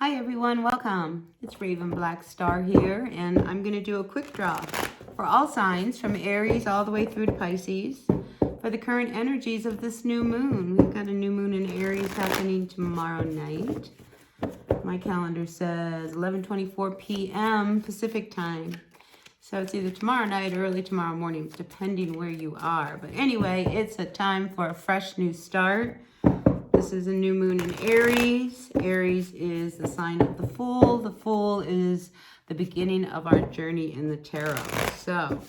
Hi everyone, welcome. It's Raven Black Star here, and I'm going to do a quick draw for all signs from Aries all the way through to Pisces for the current energies of this new moon. We've got a new moon in Aries happening tomorrow night. My calendar says 11:24 p.m. Pacific time. So it's either tomorrow night or early tomorrow morning, depending where you are. But anyway, it's a time for a fresh new start. This is a new moon in Aries. Aries is the sign of the Fool. The Fool is the beginning of our journey in the tarot. So,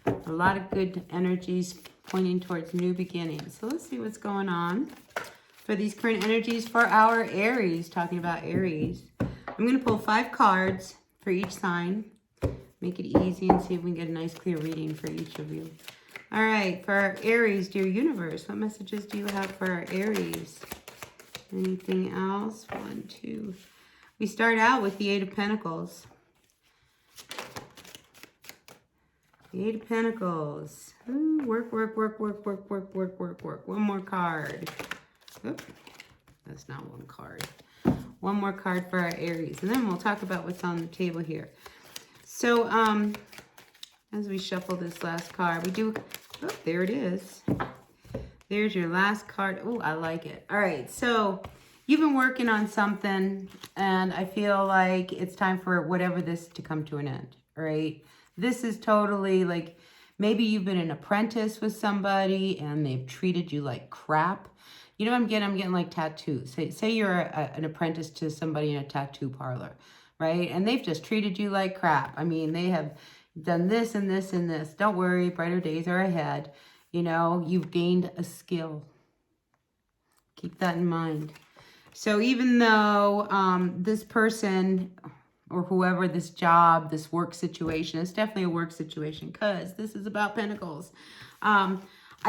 a lot of good energies pointing towards new beginnings. So let's see what's going on for these current energies for our Aries. Talking about Aries. I'm going to pull 5 cards for each sign. Make it easy and see if we can get a nice clear reading for each of you. All right, for our Aries, dear universe, what messages do you have for our Aries? Anything else? 1, 2. We start out with the 8 of Pentacles. The 8 of Pentacles. Ooh, work, work, work, work, work, work, work, work, work. One more card. Oop, that's not one card. One more card for our Aries. And then we'll talk about what's on the table here. So, as we shuffle this last card, we do... Oh, there it is. There's your last card. Oh, I like it. All right, so you've been working on something, and I feel like it's time for whatever this to come to an end, all right? This is totally like, maybe you've been an apprentice with somebody, and they've treated you like crap. You know what I'm getting? I'm getting like tattoos. Say you're an apprentice to somebody in a tattoo parlor, right? And they've just treated you like crap. I mean, they have done this and this and this. Don't worry, brighter days are ahead. You know, you've gained a skill. Keep that in mind. So even though this person or whoever, this job, this work situation, it's definitely a work situation because this is about Pentacles. I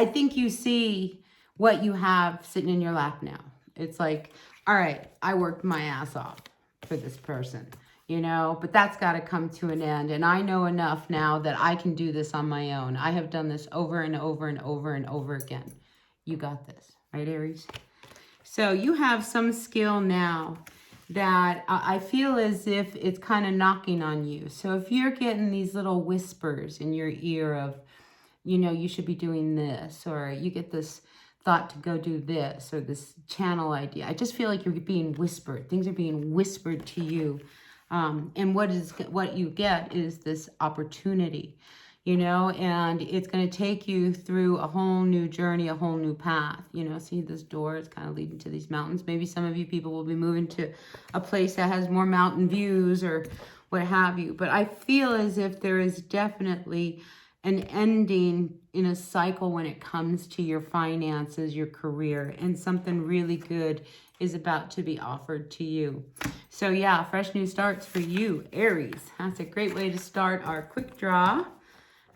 think you see what you have sitting in your lap now. It's like, all right, I worked my ass off for this person. You know, but that's got to come to an end. And I know enough now that I can do this on my own. I have done this over and over and over and over again. You got this, right, Aries? So you have some skill now that I feel as if it's kind of knocking on you. So if you're getting these little whispers in your ear of, you know, you should be doing this, or you get this thought to go do this, or this channel idea, I just feel like you're being whispered. Things are being whispered to you. And what you get is this opportunity, you know, and it's going to take you through a whole new journey, a whole new path. You know, see this door is kind of leading to these mountains. Maybe some of you people will be moving to a place that has more mountain views or what have you. But I feel as if there is definitely an ending in a cycle when it comes to your finances, your career, and something really good is about to be offered to you. So yeah, fresh new starts for you, Aries. That's a great way to start our quick draw.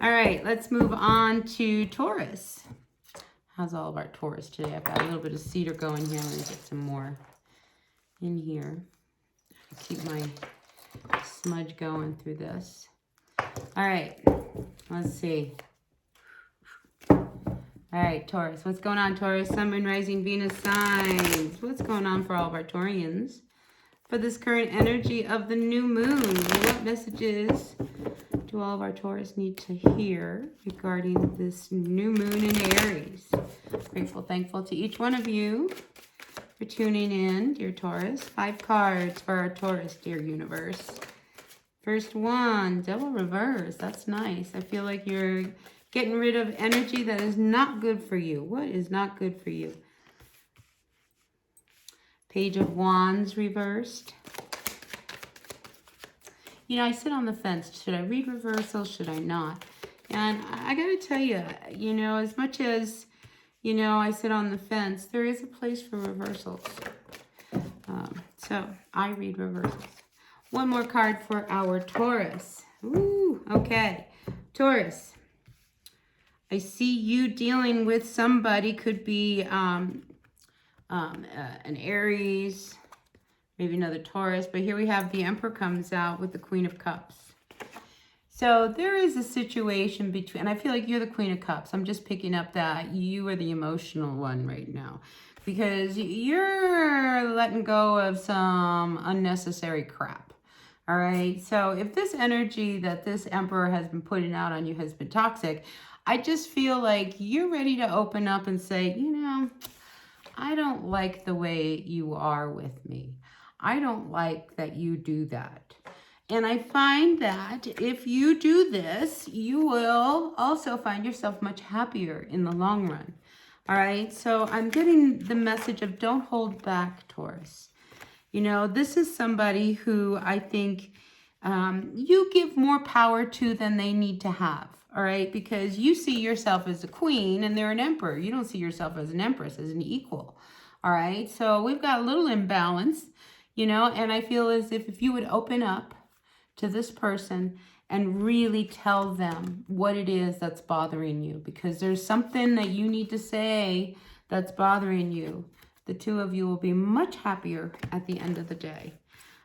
All right, let's move on to Taurus. How's all of our Taurus today? I've got a little bit of cedar going here. I'm going to get some more in here. Keep my smudge going through this. All right, let's see. All right, Taurus. What's going on, Taurus? Sun, Moon, Rising, Venus signs. What's going on for all of our Taurians for this current energy of the new moon? What messages do all of our Taurus need to hear regarding this new moon in Aries? Grateful, thankful to each one of you for tuning in, dear Taurus. 5 cards for our Taurus, dear universe. First one, Devil reverse. That's nice. I feel like you're getting rid of energy that is not good for you. What is not good for you? Page of Wands reversed. You know, I sit on the fence. Should I read reversal? Should I not? And I got to tell you, you know, as much as, you know, I sit on the fence, there is a place for reversals. So I read reversals. One more card for our Taurus. Ooh, okay. Taurus. I see you dealing with somebody, could be an Aries, maybe another Taurus, but here we have the Emperor comes out with the Queen of Cups. So there is a situation between, and I feel like you're the Queen of Cups. I'm just picking up that you are the emotional one right now. because you're letting go of some unnecessary crap. All right. So if this energy that this Emperor has been putting out on you has been toxic, I just feel like you're ready to open up and say, you know, I don't like the way you are with me. I don't like that you do that. And I find that if you do this, you will also find yourself much happier in the long run. All right. So I'm getting the message of don't hold back, Taurus. You know, this is somebody who I think you give more power to than they need to have. All right. Because you see yourself as a queen and they're an emperor. You don't see yourself as an empress, as an equal. All right. So we've got a little imbalance, you know, and I feel as if you would open up to this person and really tell them what it is that's bothering you, because there's something that you need to say that's bothering you. The two of you will be much happier at the end of the day.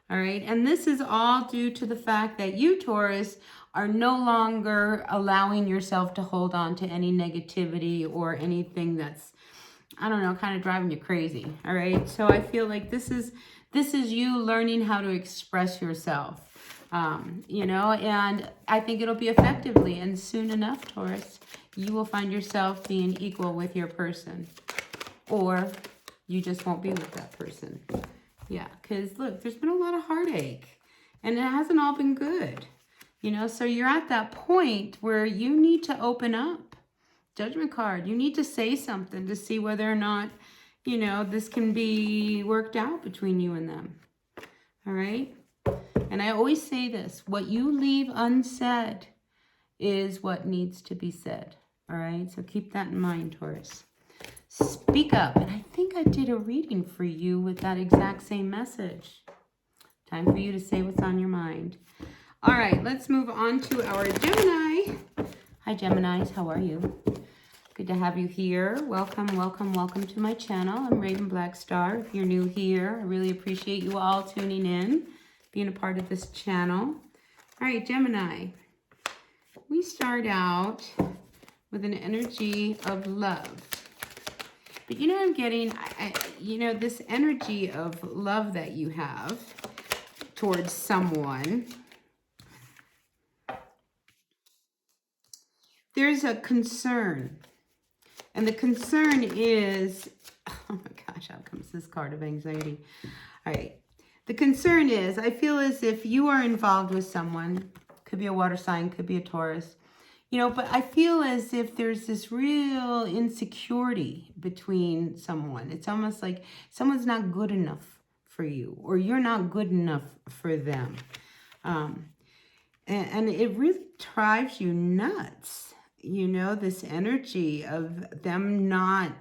All right. And this is all due to the fact that you, Taurus, are no longer allowing yourself to hold on to any negativity or anything that's, I don't know, kind of driving you crazy. All right. So I feel like this is you learning how to express yourself, you know, and I think it'll be effectively. And soon enough, Taurus, you will find yourself being equal with your person, or you just won't be with that person. Yeah, because look, there's been a lot of heartache and it hasn't all been good, you know, so you're at that point where you need to open up. Judgment card, you need to say something to see whether or not, you know, this can be worked out between you and them. All right. And I always say this, what you leave unsaid is what needs to be said. All right. So keep that in mind, Taurus. Speak up. And I think I did a reading for you with that exact same message. Time for you to say what's on your mind. All right, let's move on to our Gemini. Hi, Geminis. How are you? Good to have you here. Welcome, welcome, welcome to my channel. I'm Raven Blackstar. If you're new here, I really appreciate you all tuning in, being a part of this channel. All right, Gemini. We start out with an energy of love. But you know what I'm getting? You know, this energy of love that you have towards someone, there's a concern. And the concern is, oh my gosh, out comes this card of anxiety. All right. The concern is, I feel as if you are involved with someone, could be a water sign, could be a Taurus, you know, but I feel as if there's this real insecurity between someone. It's almost like someone's not good enough for you, or you're not good enough for them. And it really drives you nuts, you know, this energy of them not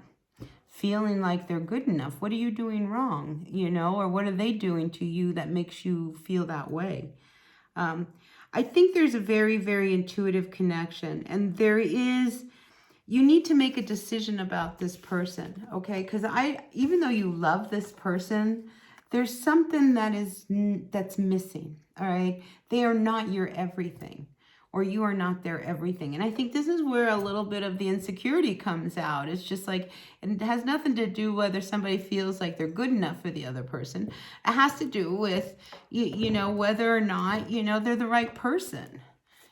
feeling like they're good enough. What are you doing wrong, you know, or what are they doing to you that makes you feel that way? I think there's a very, very intuitive connection, and you need to make a decision about this person, okay? Because even though you love this person, there's something that's missing, all right? They are not your everything, or you are not their everything. And I think this is where a little bit of the insecurity comes out. It's just like, and it has nothing to do whether somebody feels like they're good enough for the other person. It has to do with, you know, whether or not, you know, they're the right person.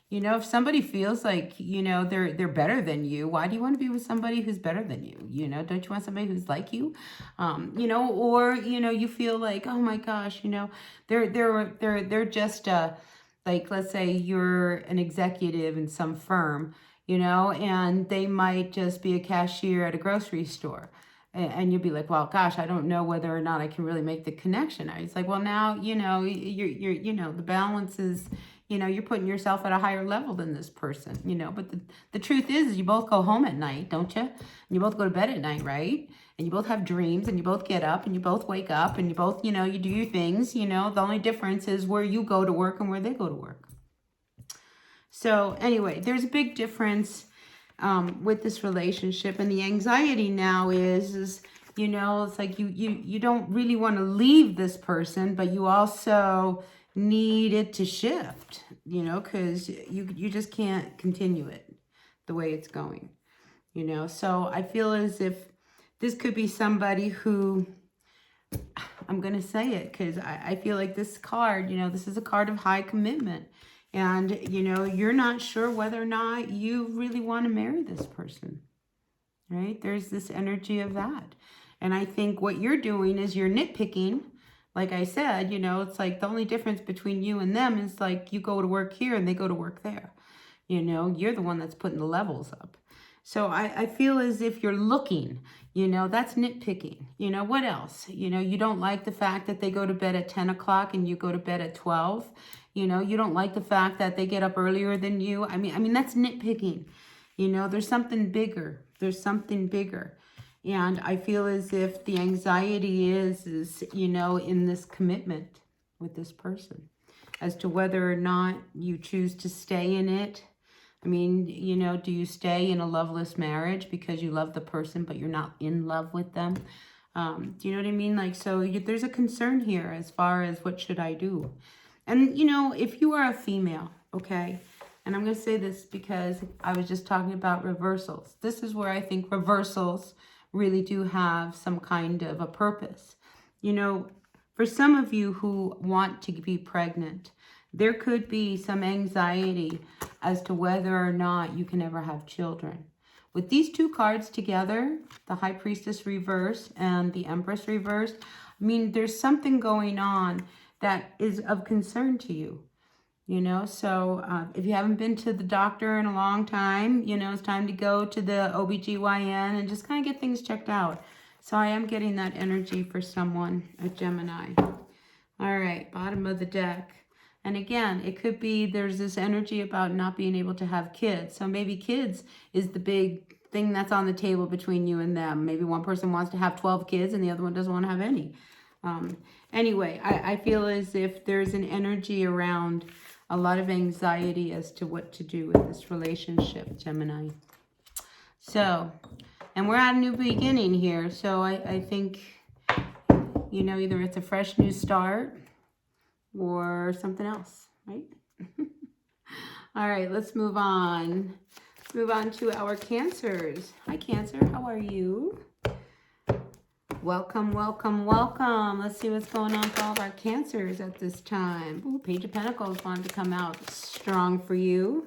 You know, if somebody feels like, you know, they're better than you, why do you want to be with somebody who's better than you? You know, don't you want somebody who's like you? You know, or, you know, you feel like, oh my gosh, you know, they're just like, let's say you're an executive in some firm, you know, and they might just be a cashier at a grocery store. And you'll be like, well, gosh, I don't know whether or not I can really make the connection. It's like, well, now, you know, you know, the balance is, you know, you're putting yourself at a higher level than this person, you know, but the truth is you both go home at night, don't you? And you both go to bed at night, right? And you both have dreams, and you both get up, and you both wake up, and you both, you know, you do your things, you know. The only difference is where you go to work and where they go to work. So anyway, there's a big difference with this relationship, and the anxiety now is, you know, it's like you don't really want to leave this person, but you also need it to shift, you know, because you just can't continue it the way it's going, you know. So I feel as if this could be somebody who, I'm going to say it because I feel like this card, you know, this is a card of high commitment. And, you know, you're not sure whether or not you really want to marry this person, right? There's this energy of that. And I think what you're doing is you're nitpicking. Like I said, you know, it's like the only difference between you and them is like you go to work here and they go to work there. You know, you're the one that's putting the levels up. So I feel as if you're looking, you know, that's nitpicking. You know, what else? You know, you don't like the fact that they go to bed at 10 o'clock and you go to bed at 12. You know, you don't like the fact that they get up earlier than you. I mean, that's nitpicking. You know, there's something bigger. There's something bigger. And I feel as if the anxiety is, you know, in this commitment with this person as to whether or not you choose to stay in it. I mean, you know, do you stay in a loveless marriage because you love the person, but you're not in love with them? Do you know what I mean? Like, so there's a concern here as far as what should I do? And, you know, if you are a female, okay, and I'm going to say this because I was just talking about reversals. This is where I think reversals really do have some kind of a purpose. You know, for some of you who want to be pregnant, there could be some anxiety as to whether or not you can ever have children. With these two cards together, the High Priestess reverse and the Empress reverse, I mean, there's something going on that is of concern to you. You know, so if you haven't been to the doctor in a long time, you know, it's time to go to the OBGYN and just kind of get things checked out. So I am getting that energy for someone, a Gemini. All right, bottom of the deck. And again, it could be there's this energy about not being able to have kids. So maybe kids is the big thing that's on the table between you and them. Maybe one person wants to have 12 kids and the other one doesn't want to have any. Anyway, I feel as if there's an energy around a lot of anxiety as to what to do with this relationship, Gemini. So, and we're at a new beginning here. So I think, you know, either it's a fresh new start or something else, right? All right, let's move on. Let's move on to our Cancers. Hi, Cancer. How are you? Welcome, welcome, welcome. Let's see what's going on for all of our Cancers at this time. Ooh, Page of Pentacles wanted to come out strong for you.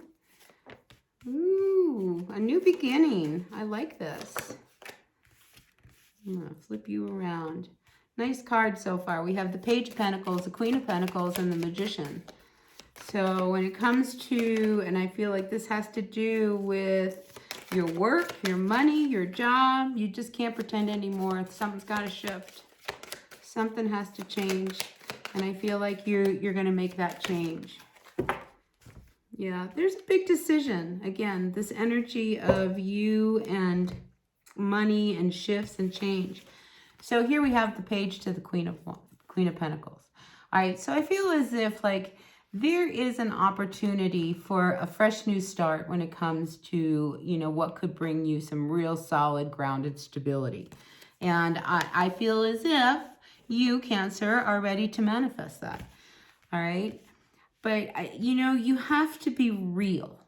Ooh, a new beginning. I like this. I'm going to flip you around. Nice card so far. We have the Page of Pentacles, the Queen of Pentacles, and the Magician. So when it comes to, and I feel like this has to do with your work, your money, your job, you just can't pretend anymore. Something's got to shift. Something has to change. And I feel like you're going to make that change. Yeah, there's a big decision. Again, this energy of you and money and shifts and change. So here we have the page to the Queen of Pentacles. All right, so I feel as if like there is an opportunity for a fresh new start when it comes to, you know, what could bring you some real solid grounded stability. And I feel as if you, Cancer, are ready to manifest that. All right. But, you know, you have to be real.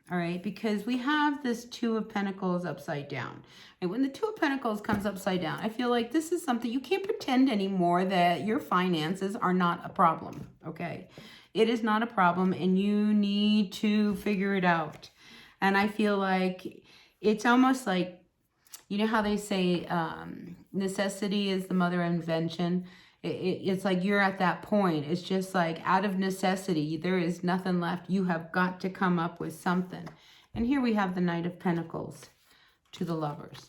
All right. Because we have this Two of Pentacles upside down. And when the Two of Pentacles comes upside down, I feel like this is something you can't pretend anymore that your finances are not a problem. Okay. It is not a problem and you need to figure it out. And I feel like it's almost like, you know how they say necessity is the mother of invention? It's like you're at that point. It's just like out of necessity, there is nothing left. You have got to come up with something. And here we have the Knight of Pentacles to the Lovers.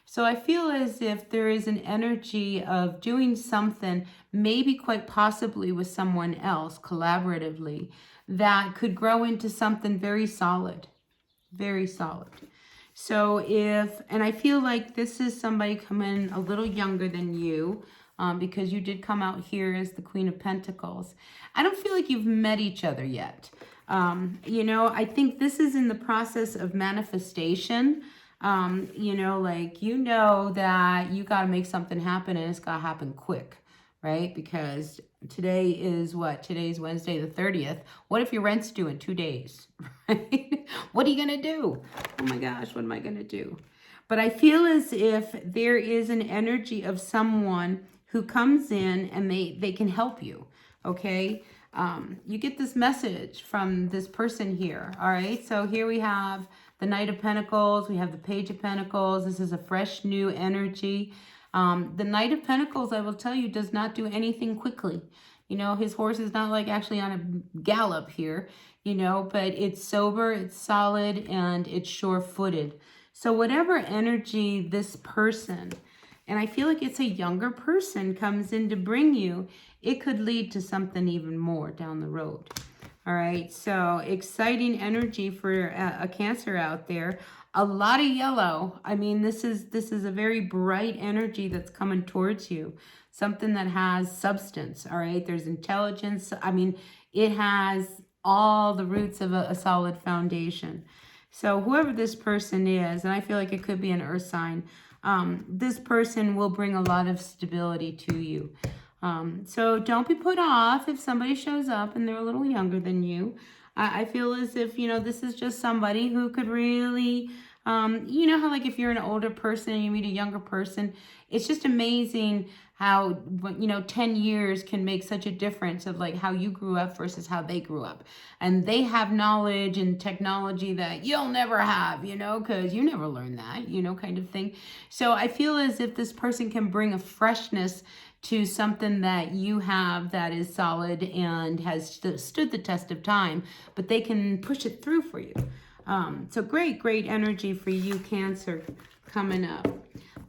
So I feel as if there is an energy of doing something, maybe quite possibly with someone else collaboratively, that could grow into something very solid, very solid. So and I feel like this is somebody coming a little younger than you, because you did come out here as the Queen of Pentacles. I don't feel like you've met each other yet. You know, I think this is in the process of manifestation. You know, like, you know that you got to make something happen and it's got to happen quick, right? Because today is what? Today's Wednesday the 30th. What if your rent's due in 2 days, right? What are you going to do? Oh my gosh, what am I going to do? But I feel as if there is an energy of someone who comes in and they can help you, okay? You get this message from this person here, all right? So here we have the Knight of Pentacles. We have the Page of Pentacles. This is a fresh, new energy. The Knight of Pentacles, I will tell you, does not do anything quickly. You know, his horse is not like actually on a gallop here, you know, but it's sober, it's solid, and it's sure-footed. So whatever energy this person, and I feel like it's a younger person, comes in to bring you, it could lead to something even more down the road. All right, so exciting energy for a Cancer out there. A lot of yellow. I mean, this is a very bright energy that's coming towards you. Something that has substance, all right? There's intelligence. I mean, it has all the roots of a solid foundation. So whoever this person is, and I feel like it could be an earth sign, this person will bring a lot of stability to you. So don't be put off if somebody shows up and they're a little younger than you. I feel as if, you know, this is just somebody who could really, you know how like if you're an older person and you meet a younger person, it's just amazing how, you know, 10 years can make such a difference of like how you grew up versus how they grew up. And they have knowledge and technology that you'll never have, you know, because you never learned that, you know, kind of thing. So I feel as if this person can bring a freshness to something that you have that is solid and has stood the test of time, but they can push it through for you. So great energy for you, Cancer, coming up.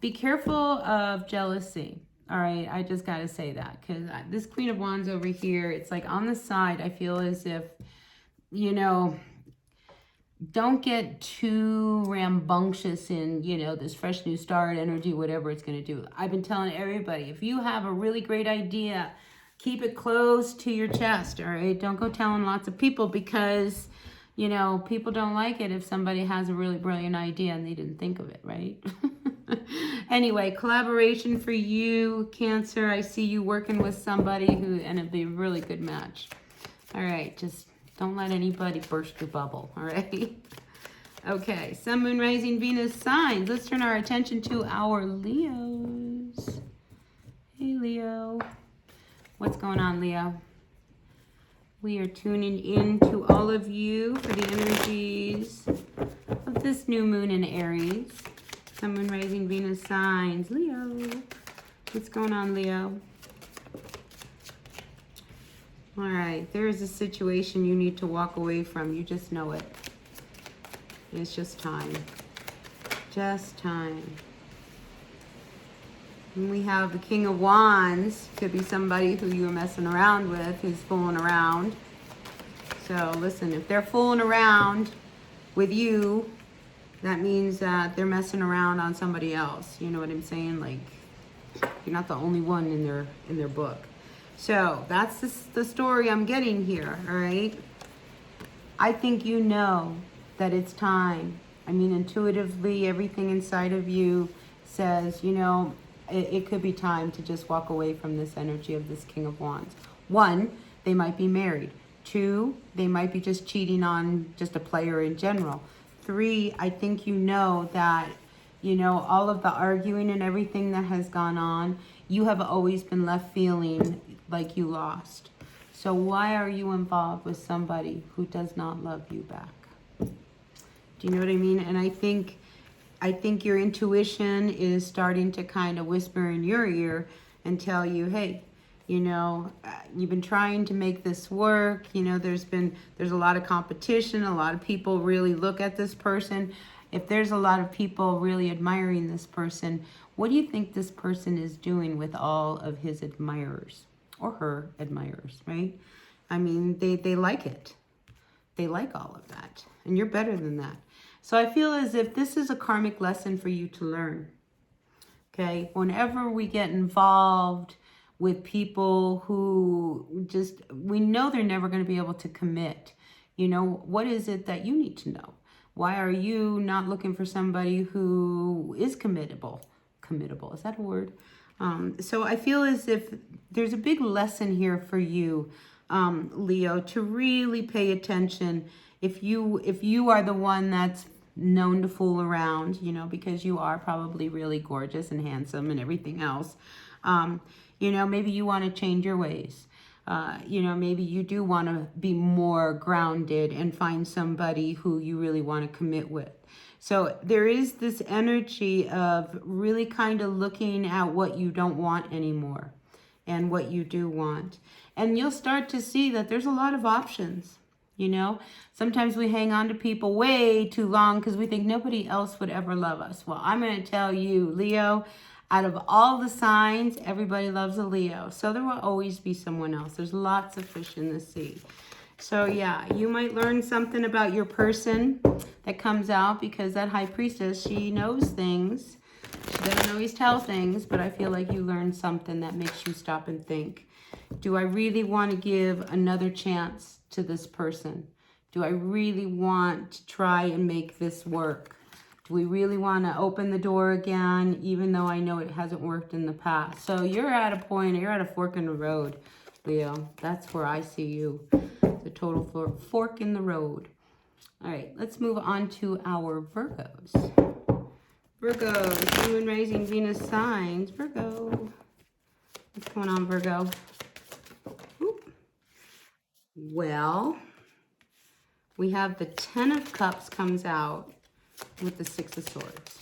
Be careful of jealousy. All right, I just got to say that because this Queen of Wands over here, it's like on the side, I feel as if, you know, don't get too rambunctious in, you know, this fresh new start energy, whatever it's going to do. I've been telling everybody, if you have a really great idea, keep it close to your chest, all right? Don't go telling lots of people because, you know, people don't like it if somebody has a really brilliant idea and they didn't think of it, right? Anyway, collaboration for you, Cancer. I see you working with somebody and it'd be a really good match. All right, just don't let anybody burst your bubble, all right? Okay, Sun, Moon, Rising, Venus signs. Let's turn our attention to our Leos. Hey, Leo. What's going on, Leo? We are tuning in to all of you for the energies of this new moon in Aries. Sun, Moon, Rising, Venus signs. Leo. What's going on, Leo? All right, there is a situation you need to walk away from. You just know it. It's just time. Just time. And we have the King of Wands. Could be somebody who you were messing around with, who's fooling around. So listen, if they're fooling around with you, that means that they're messing around on somebody else. You know what I'm saying? Like, you're not the only one in their book. So that's the story I'm getting here, all right? I think you know that it's time. I mean, intuitively, everything inside of you says, you know, it could be time to just walk away from this energy of this King of Wands. 1, they might be married. 2, they might be just cheating on just a player in general. 3, I think you know that, you know, all of the arguing and everything that has gone on, you have always been left feeling like you lost. So why are you involved with somebody who does not love you back? Do you know what I mean? And I think your intuition is starting to kind of whisper in your ear and tell you, hey, you know, you've been trying to make this work. You know, there's a lot of competition. A lot of people really look at this person. If there's a lot of people really admiring this person, what do you think this person is doing with all of his admirers or her admirers, right? I mean, they like it. They like all of that. And you're better than that. So I feel as if this is a karmic lesson for you to learn. Okay? Whenever we get involved with people who we know they're never going to be able to commit. You know, what is it that you need to know? Why are you not looking for somebody who is committable? Committable, is that a word? So I feel as if there's a big lesson here for you, Leo, to really pay attention. If you are the one that's known to fool around, you know, because you are probably really gorgeous and handsome and everything else. You know, maybe you want to change your ways. You know, maybe you do want to be more grounded and find somebody who you really want to commit with. So there is this energy of really kind of looking at what you don't want anymore and what you do want. And you'll start to see that there's a lot of options. You know, sometimes we hang on to people way too long because we think nobody else would ever love us. Well, I'm going to tell you, Leo, out of all the signs, everybody loves a Leo. So there will always be someone else. There's lots of fish in the sea. So yeah, you might learn something about your person that comes out, because that high priestess, she knows things. She doesn't always tell things, but I feel like you learn something that makes you stop and think. Do I really want to give another chance to this person? Do I really want to try and make this work? Do we really want to open the door again, even though I know it hasn't worked in the past? So you're at a point, you're at a fork in the road, Leo. That's where I see you. The total fork in the road. All right, let's move on to our Virgos. Virgos, Moon, Rising, Venus signs. Virgo. What's going on, Virgo? Oop. Well, we have the Ten of Cups comes out with the Six of Swords.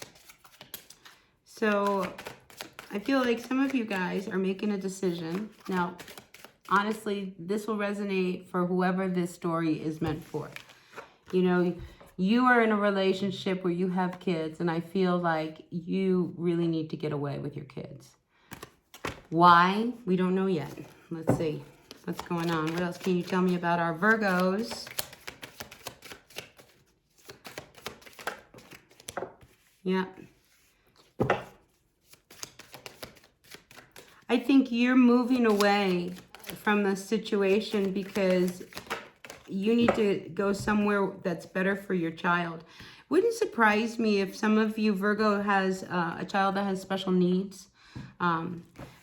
So I feel like some of you guys are making a decision. Now, honestly, this will resonate for whoever this story is meant for. You know, you are in a relationship where you have kids, and I feel like you really need to get away with your kids. Why? We don't know yet. Let's see what's going on. What else can you tell me about our Virgos? Yeah. I think you're moving away from the situation because you need to go somewhere that's better for your child. Wouldn't surprise me if some of you, Virgo, has a child that has special needs.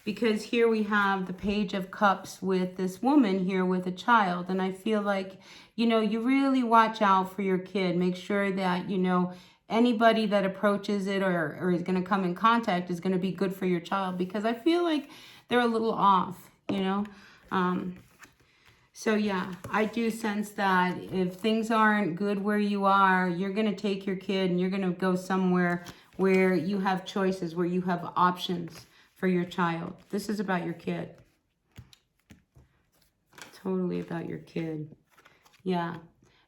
Because here we have the Page of Cups with this woman here with a child. And I feel like, you know, you really watch out for your kid. Make sure that, you know, anybody that approaches it or is going to come in contact is going to be good for your child. Because I feel like they're a little off, you know. So yeah, I do sense that if things aren't good where you are, you're going to take your kid and you're going to go somewhere where you have choices, where you have options for your child. This is about your kid. Totally about your kid. Yeah.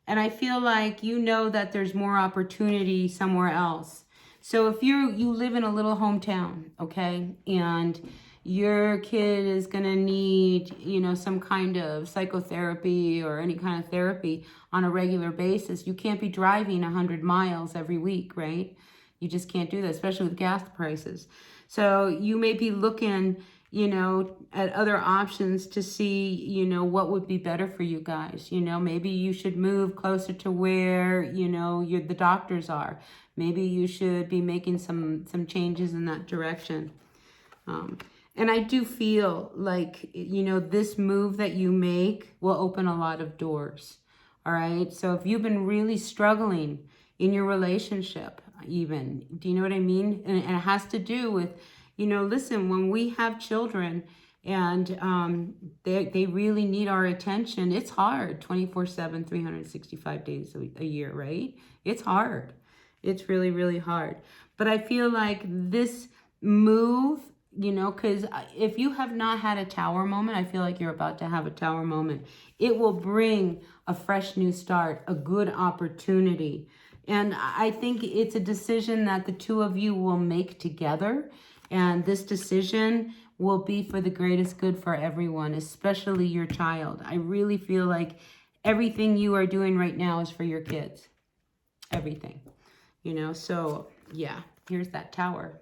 And I feel like you know that there's more opportunity somewhere else. So if you live in a little hometown, okay, and your kid is going to need, you know, some kind of psychotherapy or any kind of therapy on a regular basis, you can't be driving 100 miles every week, right? You just can't do that, especially with gas prices. So you may be looking, you know, at other options to see, you know, what would be better for you guys. You know, maybe you should move closer to where, you know, the doctors are. Maybe you should be making some changes in that direction. And I do feel like, you know, this move that you make will open a lot of doors. All right. So if you've been really struggling in your relationship, even, do you know what I mean? And it has to do with, you know, listen, when we have children and they really need our attention, it's hard 24/7, 365 days a year, right? It's hard. It's really, really hard. But I feel like this move, you know, because if you have not had a tower moment, I feel like you're about to have a tower moment. It will bring a fresh new start, a good opportunity. And I think it's a decision that the two of you will make together. And this decision will be for the greatest good for everyone, especially your child. I really feel like everything you are doing right now is for your kids. Everything. You know, so yeah, here's that tower.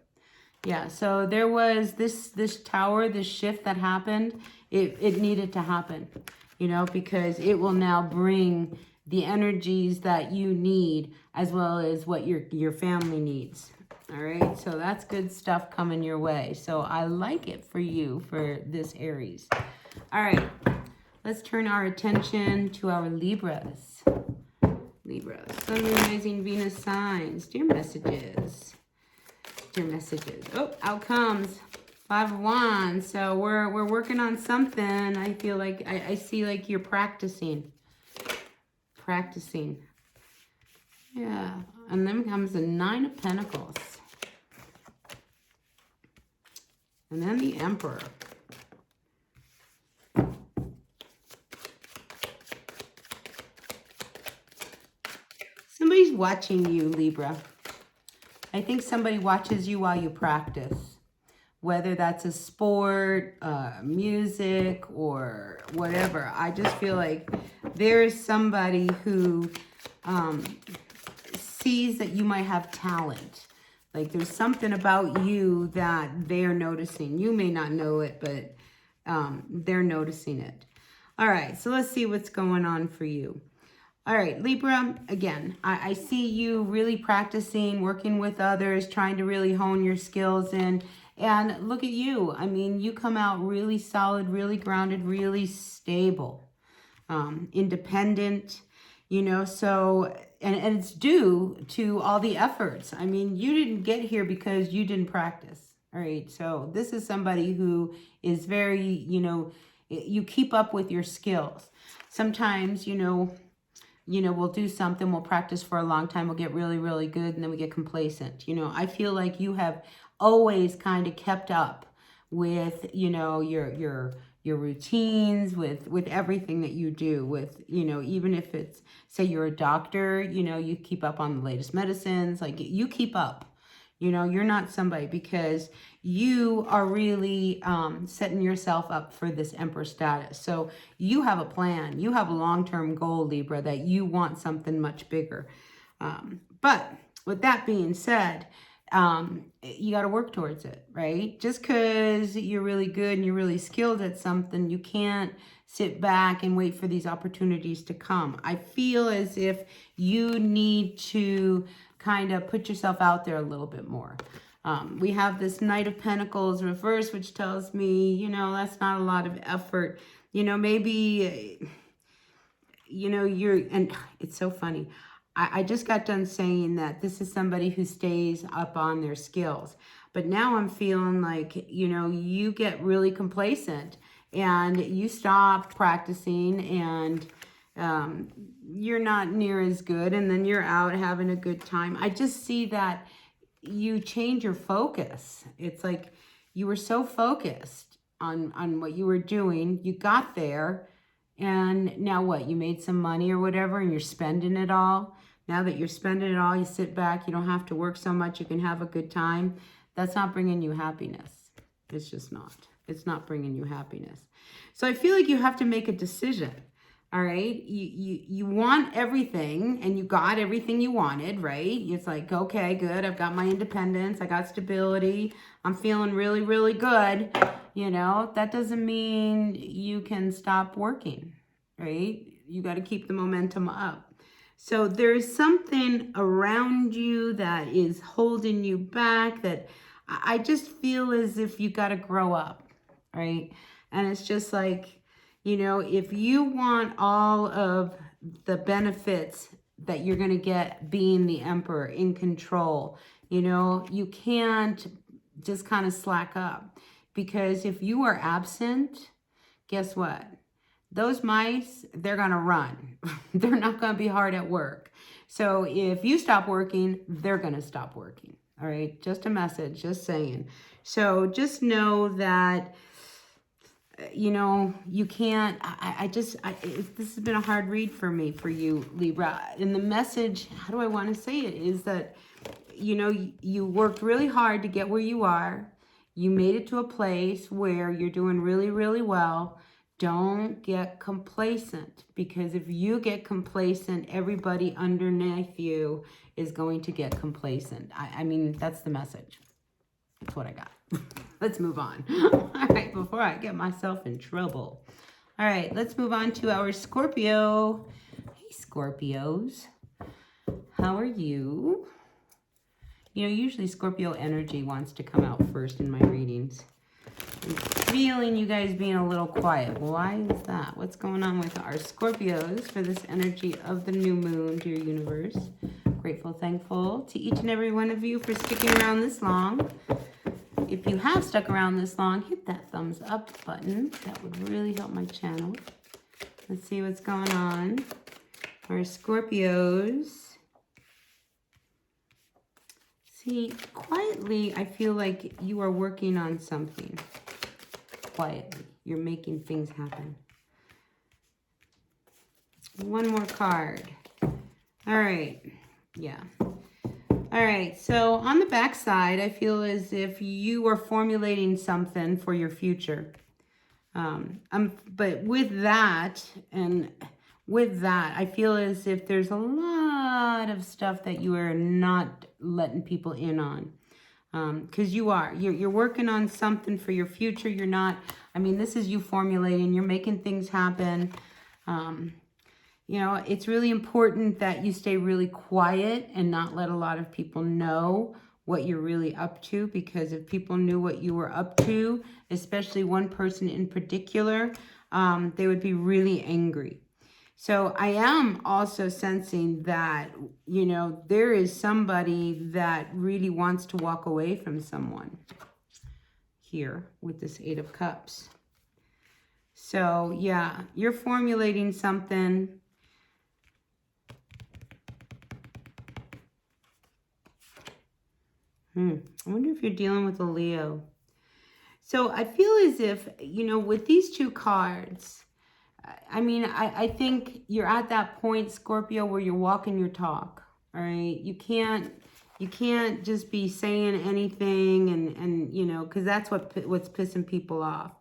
Yeah, so there was this tower, this shift that happened. It needed to happen, you know, because it will now bring the energies that you need as well as what your family needs. All right, so that's good stuff coming your way. So I like it for you, for this Aries. All right, let's turn our attention to our Libras. Libra. Sun, Moon, Rising, Venus signs. Dear messages. Dear messages. Oh, out comes 5 of Wands. So we're working on something. I feel like I see like you're practicing. Practicing. Yeah. And then comes the 9 of Pentacles. And then the Emperor. Somebody's watching you, Libra. I think somebody watches you while you practice. Whether that's a sport, music, or whatever. I just feel like there is somebody who sees that you might have talent. Like there's something about you that they're noticing. You may not know it, but they're noticing it. All right, so let's see what's going on for you. All right, Libra, again, I see you really practicing, working with others, trying to really hone your skills in. And look at you. I mean, you come out really solid, really grounded, really stable, independent, you know, so, and it's due to all the efforts. I mean, you didn't get here because you didn't practice, all right? So this is somebody who is very, you know, you keep up with your skills. Sometimes, you know, we'll do something, we'll practice for a long time, we'll get really, really good, and then we get complacent. You know, I feel like you have always kind of kept up with, you know, your routines, with everything that you do, with, you know, even if it's, say you're a doctor, you know, you keep up on the latest medicines, like you keep up. You know, you're not somebody, because you are really setting yourself up for this Emperor status. So you have a plan. You have a long-term goal, Libra, that you want something much bigger. But with that being said, you got to work towards it, right? Just because you're really good and you're really skilled at something, you can't sit back and wait for these opportunities to come. I feel as if you need to kind of put yourself out there a little bit more. We have this Knight of Pentacles reverse, which tells me, you know, that's not a lot of effort. You know, maybe, you know, and it's so funny. I just got done saying that this is somebody who stays up on their skills. But now I'm feeling like, you know, you get really complacent and you stop practicing, and you're not near as good, and then you're out having a good time. I just see that you change your focus. It's like you were so focused on what you were doing. You got there, and now what? You made some money or whatever, and you're spending it all. Now that you're spending it all, you sit back. You don't have to work so much. You can have a good time. That's not bringing you happiness. It's just not. It's not bringing you happiness. So I feel like you have to make a decision. All right, you want everything, and you got everything you wanted, right? It's like, okay, good. I've got my independence. I got stability. I'm feeling really, really good. You know, that doesn't mean you can stop working, right? You got to keep the momentum up. So there's something around you that is holding you back, that I just feel as if you got to grow up, right? And it's just like, you know, if you want all of the benefits that you're going to get being the Emperor, in control, you know, you can't just kind of slack up. Because if you are absent, guess what? Those mice, they're going to run. They're not going to be hard at work. So if you stop working, they're going to stop working. All right? Just a message, just saying. So just know that, you know, you can't, this has been a hard read for me, for you, Libra. And the message, how do I want to say it, is that, you know, you worked really hard to get where you are. You made it to a place where you're doing really, really well. Don't get complacent, because if you get complacent, everybody underneath you is going to get complacent. I mean, that's the message. That's what I got. Let's move on. All right, before I get myself in trouble. All right, let's move on to our Scorpio. Hey, Scorpios. How are you? You know, usually Scorpio energy wants to come out first in my readings. I'm feeling you guys being a little quiet. Why is that? What's going on with our Scorpios for this energy of the new moon, dear universe? Grateful, thankful to each and every one of you for sticking around this long. If you have stuck around this long, hit that thumbs up button. That would really help my channel. Let's see what's going on. Our Scorpios. See, quietly, I feel like you are working on something. Quietly. You're making things happen. One more card. All right. Yeah. All right. So on the back side, I feel as if you are formulating something for your future. But with that, I feel as if there's a lot of stuff that you are not letting people in on. Because you're working on something for your future. You're not, I mean, this is you formulating, you're making things happen. You know, it's really important that you stay really quiet and not let a lot of people know what you're really up to, because if people knew what you were up to, especially one person in particular, they would be really angry. So I am also sensing that, you know, there is somebody that really wants to walk away from someone here with this Eight of Cups. So yeah, you're formulating something. I wonder if you're dealing with a Leo. So I feel as if, you know, with these two cards, I mean, I think you're at that point, Scorpio, where you're walking your talk, all right? You can't just be saying anything and you know, because that's what's pissing people off.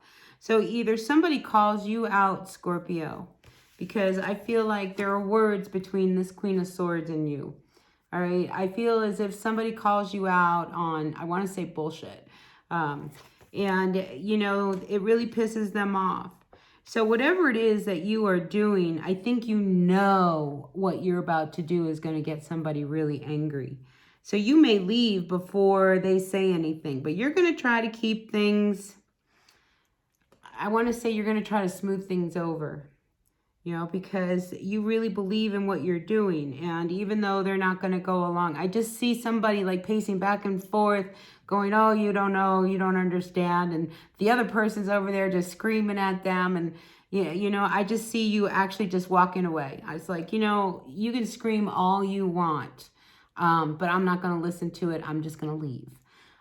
So either somebody calls you out, Scorpio, because I feel like there are words between this Queen of Swords and you. All right, I feel as if somebody calls you out on, I want to say bullshit. And, you know, it really pisses them off. So whatever it is that you are doing, I think you know what you're about to do is going to get somebody really angry. So you may leave before they say anything, but you're going to try to keep things, I want to say you're going to try to smooth things over. You know, because you really believe in what you're doing. And even though they're not going to go along, I just see somebody like pacing back and forth going, oh, you don't know, you don't understand. And the other person's over there just screaming at them. And, yeah, you know, I just see you actually just walking away. I was like, you know, you can scream all you want, but I'm not going to listen to it. I'm just going to leave.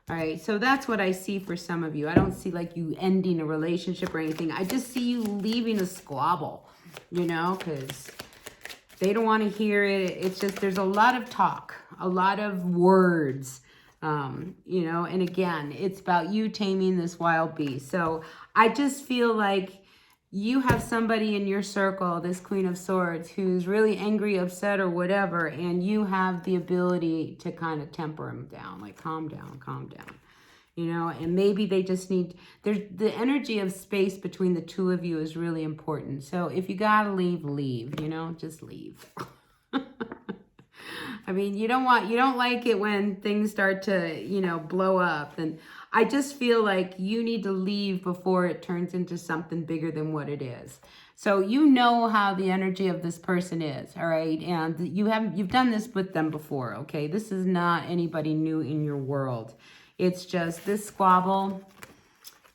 All right, so that's what I see for some of you. I don't see like you ending a relationship or anything. I just see you leaving a squabble. You know, because they don't want to hear it. It's just, there's a lot of talk, a lot of words, you know, and again, it's about you taming this wild beast. So I just feel like you have somebody in your circle, this Queen of Swords, who's really angry, upset, or whatever, and you have the ability to kind of temper them down, like calm down, calm down. You know, and maybe they just need, there's the energy of space between the two of you is really important. So if you gotta leave, leave, you know, just leave. I mean, you don't like it when things start to, you know, blow up. And I just feel like you need to leave before it turns into something bigger than what it is. So you know how the energy of this person is, all right? And you've done this with them before, okay? This is not anybody new in your world. It's just this squabble,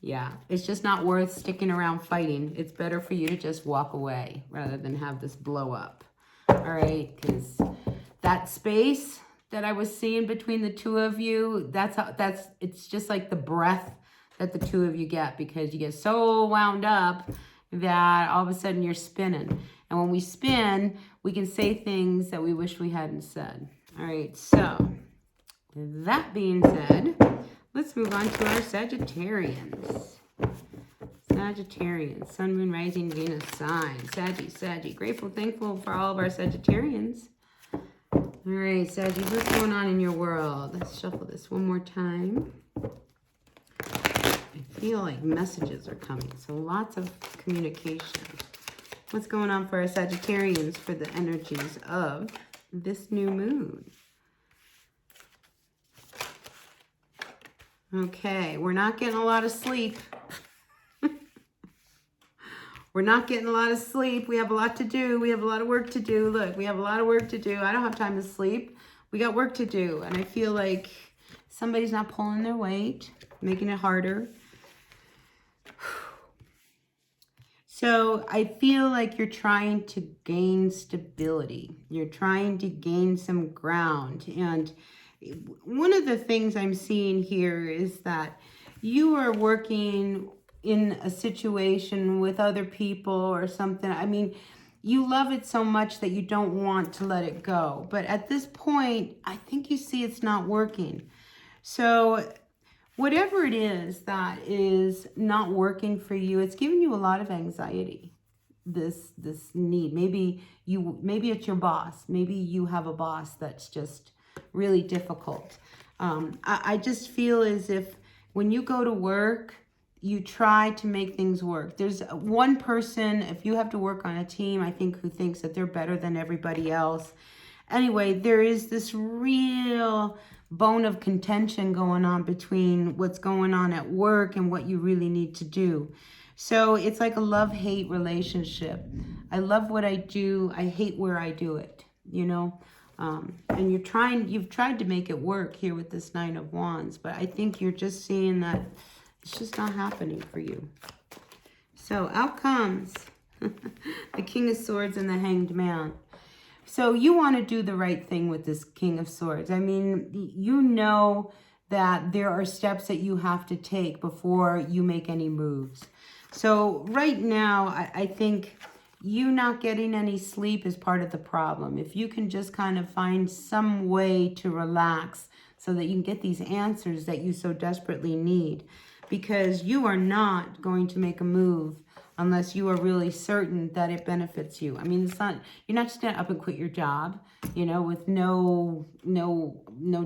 yeah, it's just not worth sticking around fighting. It's better for you to just walk away rather than have this blow up, all right? Because that space that I was seeing between the two of you, it's just like the breath that the two of you get, because you get so wound up that all of a sudden you're spinning. And when we spin, we can say things that we wish we hadn't said. All right, so that being said, let's move on to our Sagittarians. Sagittarians, Sun, Moon, Rising, Venus sign. Saggy. Grateful, thankful for all of our Sagittarians. All right, Saggy, what's going on in your world? Let's shuffle this one more time. I feel like messages are coming, so lots of communication. What's going on for our Sagittarians for the energies of this new moon? Okay, we're not getting a lot of sleep. We're not getting a lot of sleep. We have a lot to do. We have a lot of work to do. Look, we have a lot of work to do. I don't have time to sleep. We got work to do. And I feel like somebody's not pulling their weight, making it harder. So I feel like you're trying to gain stability. You're trying to gain some ground. And one of the things I'm seeing here is that you are working in a situation with other people or something. I mean, you love it so much that you don't want to let it go. But at this point, I think you see it's not working. So whatever it is that is not working for you, it's giving you a lot of anxiety. This need. Maybe it's your boss. Maybe you have a boss that's just really difficult. I just feel as if when you go to work, you try to make things work. There's one person, if you have to work on a team, I think, who thinks that they're better than everybody else. Anyway, there is this real bone of contention going on between what's going on at work and what you really need to do. So it's like a love-hate relationship. I love what I do. I hate where I do it, you know. And you've tried to make it work here with this Nine of Wands, but I think you're just seeing that it's just not happening for you. So out comes the King of Swords and the Hanged Man. So you want to do the right thing with this King of Swords. I mean, you know that there are steps that you have to take before you make any moves. So right now, I think you not getting any sleep is part of the problem. If you can just kind of find some way to relax so that you can get these answers that you so desperately need, because you are not going to make a move unless you are really certain that it benefits you. I mean, it's not, you're not just gonna up and quit your job, you know, with no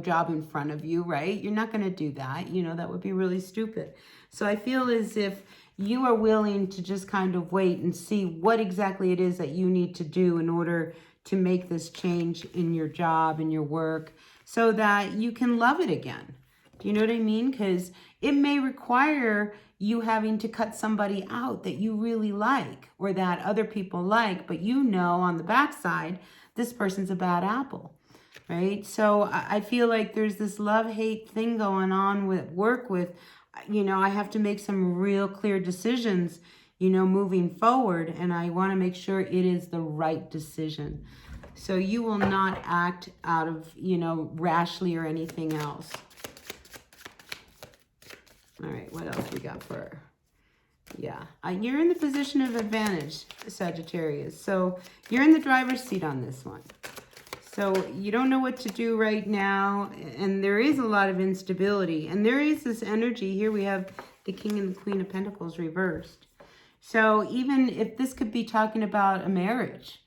job in front of you, right? You're not gonna do that. You know, that would be really stupid. So I feel as if you are willing to just kind of wait and see what exactly it is that you need to do in order to make this change in your job, in your work, so that you can love it again. Do you know what I mean? Because it may require you having to cut somebody out that you really like or that other people like, but you know on the backside, this person's a bad apple, right? So I feel like there's this love-hate thing going on with work with, you know, I have to make some real clear decisions, you know, moving forward, and I want to make sure it is the right decision. So you will not act out of, you know, rashly or anything else. All right, what else we got for her? Yeah, you're in the position of advantage, Sagittarius. So you're in the driver's seat on this one. So you don't know what to do right now, and there is a lot of instability. And there is this energy. Here we have the King and the Queen of Pentacles reversed. So even if this could be talking about a marriage,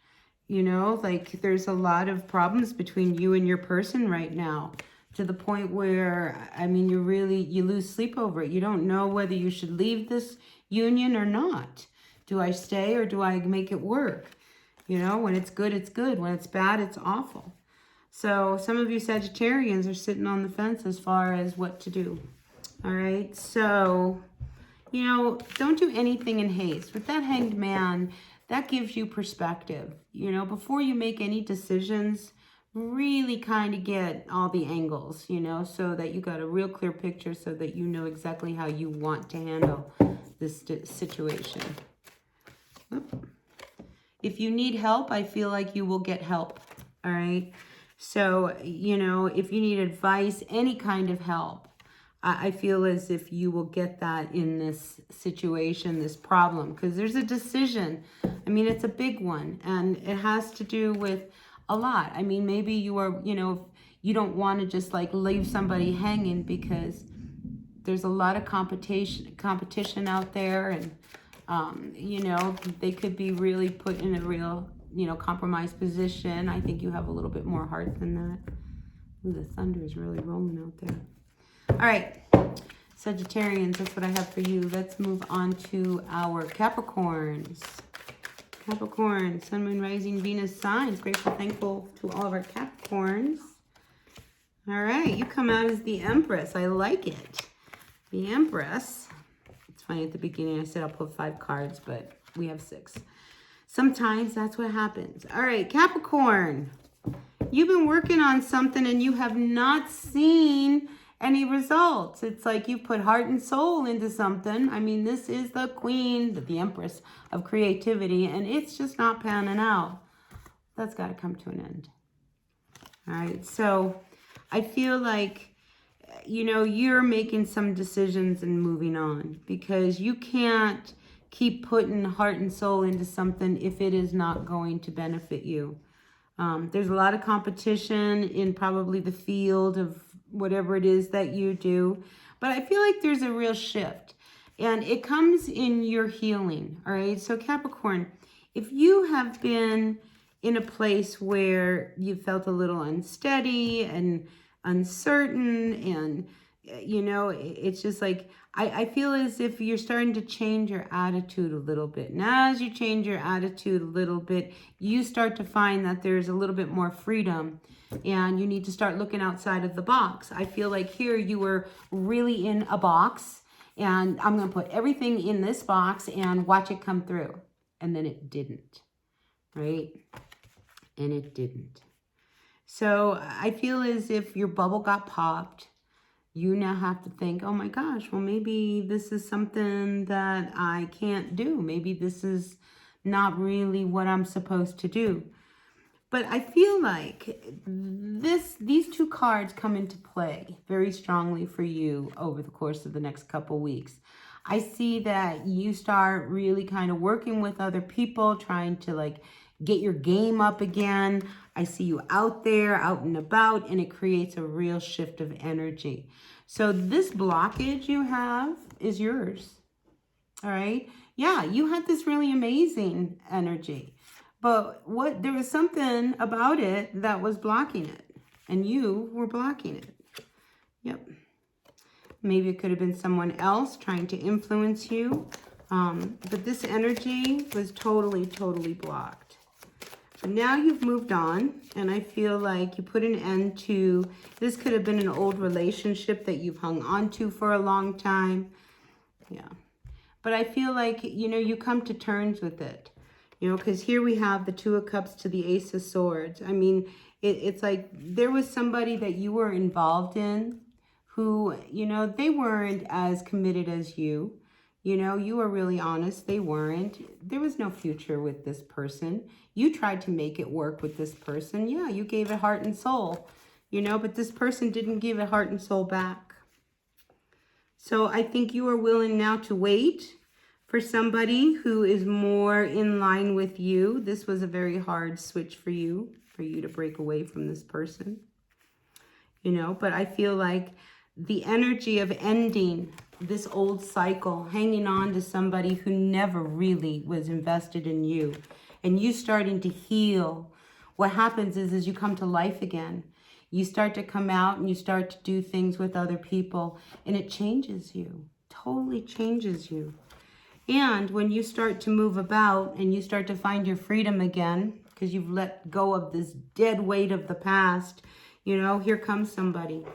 you know, like there's a lot of problems between you and your person right now, to the point where, I mean, you lose sleep over it. You don't know whether you should leave this union or not. Do I stay or do I make it work? You know, when it's good, it's good. When it's bad, it's awful. So some of you Sagittarians are sitting on the fence as far as what to do. All right, so, you know, don't do anything in haste. With that Hanged Man, that gives you perspective. You know, before you make any decisions, really kind of get all the angles, you know, so that you got a real clear picture, so that you know exactly how you want to handle this situation. If you need help, I feel like you will get help, all right? So, you know, if you need advice, any kind of help, I feel as if you will get that in this situation, this problem, because there's a decision. I mean, it's a big one, and it has to do with a lot. I mean, maybe you are, you know, you don't want to just like leave somebody hanging, because there's a lot of competition out there, and you know, they could be really put in a real, you know, compromised position. I think you have a little bit more heart than that. Ooh, the thunder is really rolling out there. All right, Sagittarians, that's what I have for you. Let's move on to our Capricorns. Capricorn, Sun, Moon, Rising, Venus signs. Grateful, thankful to all of our Capricorns. All right, you come out as the Empress. I like it. The Empress. It's funny, at the beginning I said I'll put 5 cards, but We have 6. Sometimes that's what happens. All right, Capricorn. You've been working on something and you have not seen any results. It's like you put heart and soul into something. I mean, this is the queen, the empress of creativity, and it's just not panning out. That's got to come to an end. All right, so I feel like, you know, you're making some decisions and moving on, because you can't keep putting heart and soul into something if it is not going to benefit you. There's a lot of competition in probably the field of whatever it is that you do. But I feel like there's a real shift. And it comes in your healing. All right. So Capricorn, if you have been in a place where you felt a little unsteady and uncertain, and, you know, it's just like, I feel as if you're starting to change your attitude a little bit. And as you change your attitude a little bit, you start to find that there's a little bit more freedom, and you need to start looking outside of the box. I feel like here you were really in a box, and I'm going to put everything in this box and watch it come through. And then it didn't, right? And it didn't. So I feel as if your bubble got popped. You now have to think, oh my gosh, well, maybe this is something that I can't do. Maybe this is not really what I'm supposed to do. But I feel like these 2 cards come into play very strongly for you over the course of the next couple weeks. I see that you start really kind of working with other people, trying to like get your game up again. I see you out there, out and about, and it creates a real shift of energy. So this blockage you have is yours. All right. Yeah, you had this really amazing energy, but there was something about it that was blocking it, and you were blocking it. Yep. Maybe it could have been someone else trying to influence you. But this energy was totally, totally blocked. But now you've moved on, and I feel like you put an end to, this could have been an old relationship that you've hung on to for a long time. Yeah. But I feel like, you know, you come to terms with it, you know, because here we have the 2 of Cups to the Ace of Swords. I mean, it's like there was somebody that you were involved in who, you know, they weren't as committed as you. You know, you were really honest. They weren't. There was no future with this person. You tried to make it work with this person. Yeah, you gave it heart and soul, you know, but this person didn't give it heart and soul back. So I think you are willing now to wait for somebody who is more in line with you. This was a very hard switch for you to break away from this person, you know, but I feel like the energy of ending this old cycle, hanging on to somebody who never really was invested in you, and you starting to heal. What happens is you come to life again. You start to come out and you start to do things with other people, and it changes you, totally changes you. And when you start to move about and you start to find your freedom again, because you've let go of this dead weight of the past, you know, here comes somebody.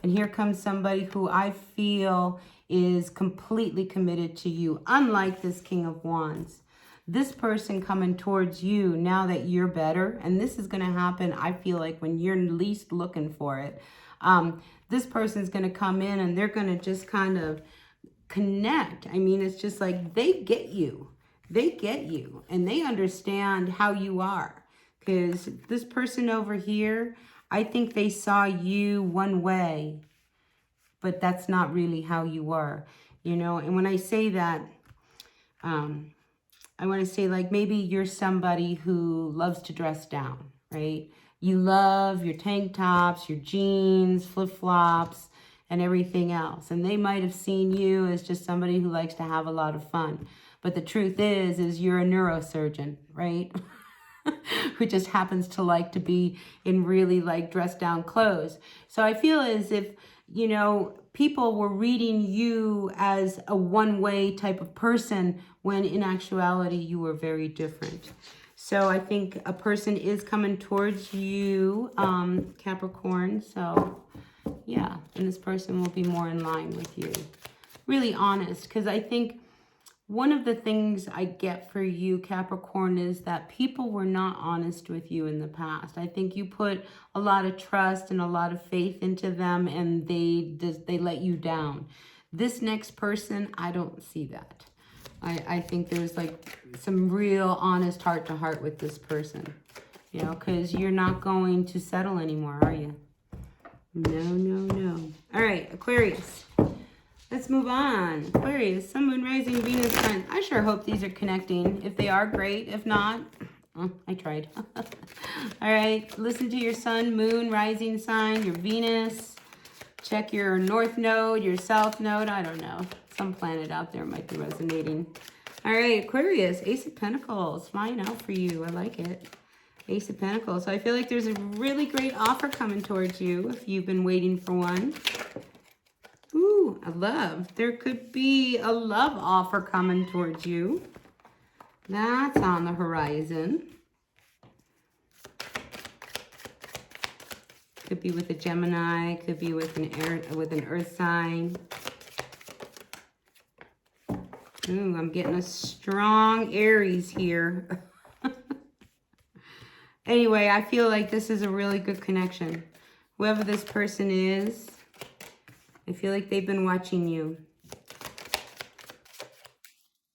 And here comes somebody who I feel is completely committed to you, unlike this King of Wands. This person coming towards you now that you're better, and this is going to happen, I feel like, when you're least looking for it. This person's going to come in and they're going to just kind of connect. I mean, it's just like they get you. They get you, and they understand how you are. Because this person over here, I think they saw you one way, but that's not really how you are, you know. And when I say that, I want to say, like, maybe you're somebody who loves to dress down, right? You love your tank tops, your jeans, flip-flops, and everything else. And they might have seen you as just somebody who likes to have a lot of fun. But the truth is you're a neurosurgeon, right? Who just happens to like to be in really like dressed down clothes. So I feel as if, you know, people were reading you as a one-way type of person when in actuality you were very different. So I think a person is coming towards you, Capricorn. So yeah, and this person will be more in line with you. Really honest, because I think one of the things I get for you, Capricorn, is that people were not honest with you in the past. I think you put a lot of trust and a lot of faith into them, and they let you down. This next person, I don't see that. I think there's like some real honest heart-to-heart with this person. You know, because you're not going to settle anymore, are you? No, no, no. All right, Aquarius. Let's move on. Aquarius, Sun, Moon, Rising, Venus, Sun. I sure hope these are connecting. If they are, great. If not, I tried. All right, listen to your Sun, Moon, Rising sign, your Venus. Check your North Node, your South Node. I don't know. Some planet out there might be resonating. All right, Aquarius, Ace of Pentacles. Flying out for you. I like it. Ace of Pentacles. So I feel like there's a really great offer coming towards you if you've been waiting for one. Ooh, a love. There could be a love offer coming towards you. That's on the horizon. Could be with a Gemini. Could be with an Earth sign. Ooh, I'm getting a strong Aries here. Anyway, I feel like this is a really good connection. Whoever this person is, I feel like they've been watching you.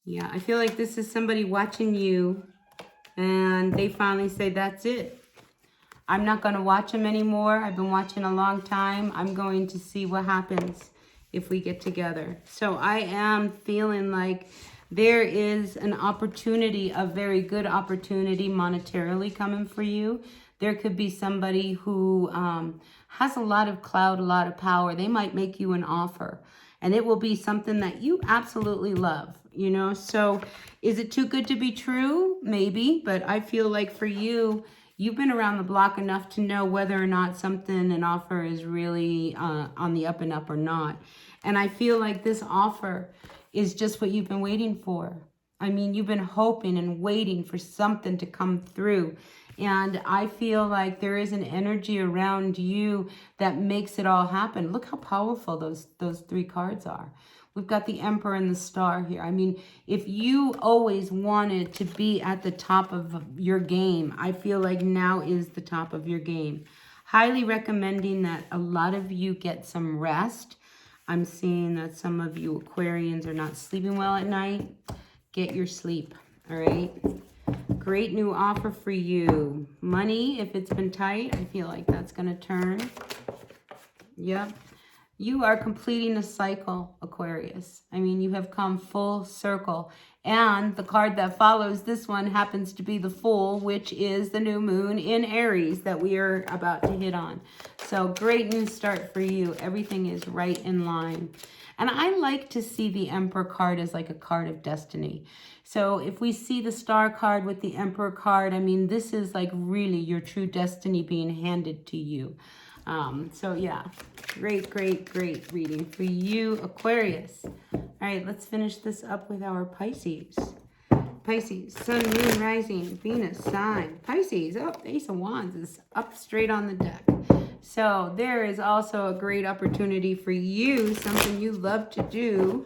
Yeah, I feel like this is somebody watching you, and they finally say, that's it. I'm not going to watch them anymore. I've been watching a long time. I'm going to see what happens if we get together. So I am feeling like there is an opportunity, a very good opportunity monetarily coming for you. There could be somebody who has a lot of clout, a lot of power. They might make you an offer, and it will be something that you absolutely love, you know? So is it too good to be true? Maybe, but I feel like for you, you've been around the block enough to know whether or not something, an offer is really on the up and up or not. And I feel like this offer is just what you've been waiting for. I mean, you've been hoping and waiting for something to come through. And I feel like there is an energy around you that makes it all happen. Look how powerful those three cards are. We've got the Emperor and the Star here. I mean, if you always wanted to be at the top of your game, I feel like now is the top of your game. Highly recommending that a lot of you get some rest. I'm seeing that some of you Aquarians are not sleeping well at night. Get your sleep, all right? Great new offer for you. Money, if it's been tight, I feel like that's going to turn. Yep. You are completing a cycle, Aquarius. I mean, you have come full circle. And the card that follows this one happens to be the Fool, which is the new moon in Aries that we are about to hit on. So great new start for you. Everything is right in line. And I like to see the Emperor card as like a card of destiny. So if we see the Star card with the Emperor card, I mean, this is like really your true destiny being handed to you. So yeah, great reading for you, Aquarius. All right, let's finish this up with our Pisces. Pisces, Sun, Moon, Rising, Venus, sign. Pisces, oh, the Ace of Wands is up straight on the deck. So there is also a great opportunity for you. Something you love to do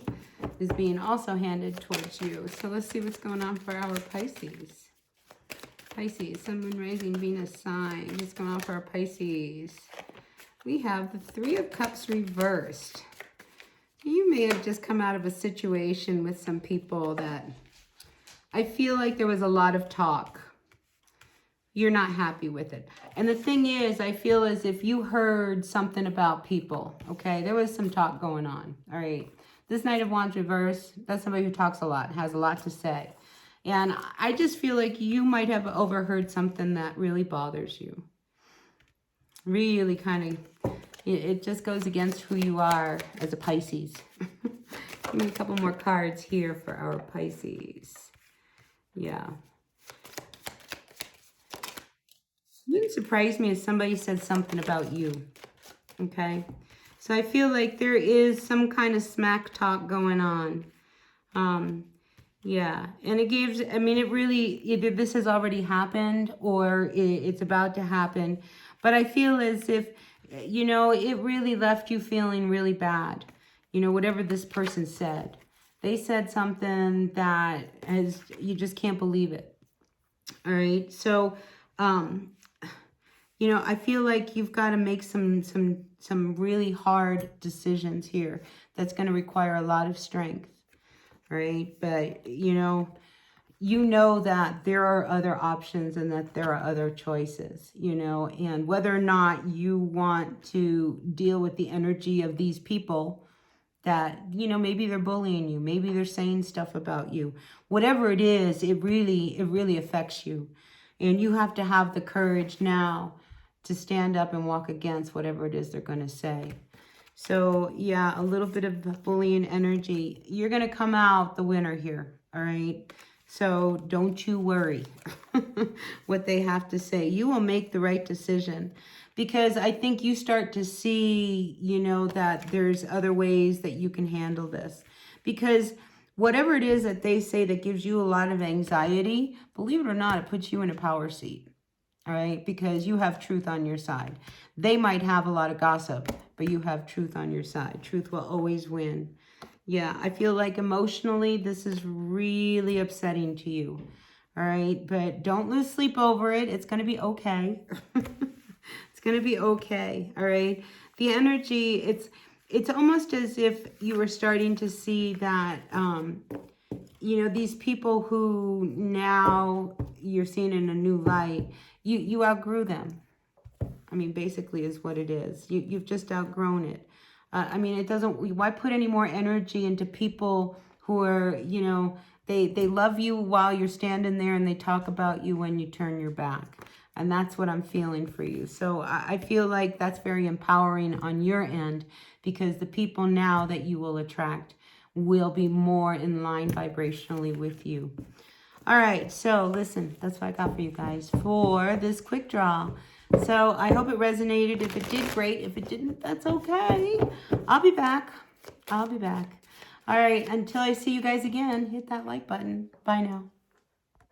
is being also handed towards you. So let's see what's going on for our Pisces. Pisces, Sun, Moon, Rising, Venus, sign. What's going on for our Pisces? We have the Three of Cups reversed. You may have just come out of a situation with some people that I feel like there was a lot of talk. You're not happy with it. And the thing is, I feel as if you heard something about people, okay? There was some talk going on, all right? This Knight of Wands reversed, that's somebody who talks a lot, has a lot to say. And I just feel like you might have overheard something that really bothers you. Really kind of, it just goes against who you are as a Pisces. Give me a couple more cards here for our Pisces. Yeah. It wouldn't surprise me if somebody said something about you. Okay? So I feel like there is some kind of smack talk going on. Yeah, and it gives, I mean, it really, either this has already happened or it's about to happen. But I feel as if, you know, it really left you feeling really bad. You know, whatever this person said. They said something that you just can't believe it. All right. So, you know, I feel like you've got to make some really hard decisions here. That's going to require a lot of strength. All right. But, you know that there are other options and that there are other choices, and whether or not you want to deal with the energy of these people that, maybe they're bullying you, maybe they're saying stuff about you, whatever it is, it really affects you. And you have to have the courage now to stand up and walk against whatever it is they're going to say. So yeah, a little bit of bullying energy. You're going to come out the winner here. All right. So don't you worry what they have to say. You will make the right decision, because I think you start to see, that there's other ways that you can handle this. Because whatever it is that they say that gives you a lot of anxiety, believe it or not, it puts you in a power seat. All right, because you have truth on your side. They might have a lot of gossip, but you have truth on your side. Truth will always win. Yeah, I feel like emotionally this is really upsetting to you. All right, but don't lose sleep over it. It's going to be okay. It's going to be okay. All right. The energy, it's almost as if you were starting to see that, these people who now you're seeing in a new light, you outgrew them. I mean, basically is what it is. You've just outgrown it. I mean, it doesn't, why put any more energy into people who are, they love you while you're standing there and they talk about you when you turn your back. And that's what I'm feeling for you. So I feel like that's very empowering on your end, because the people now that you will attract will be more in line vibrationally with you. All right, so listen, that's what I got for you guys for this quick draw. So I hope it resonated. If it did, great. If it didn't, that's okay. I'll be back. All right, until I see you guys again, hit that like button. Bye now.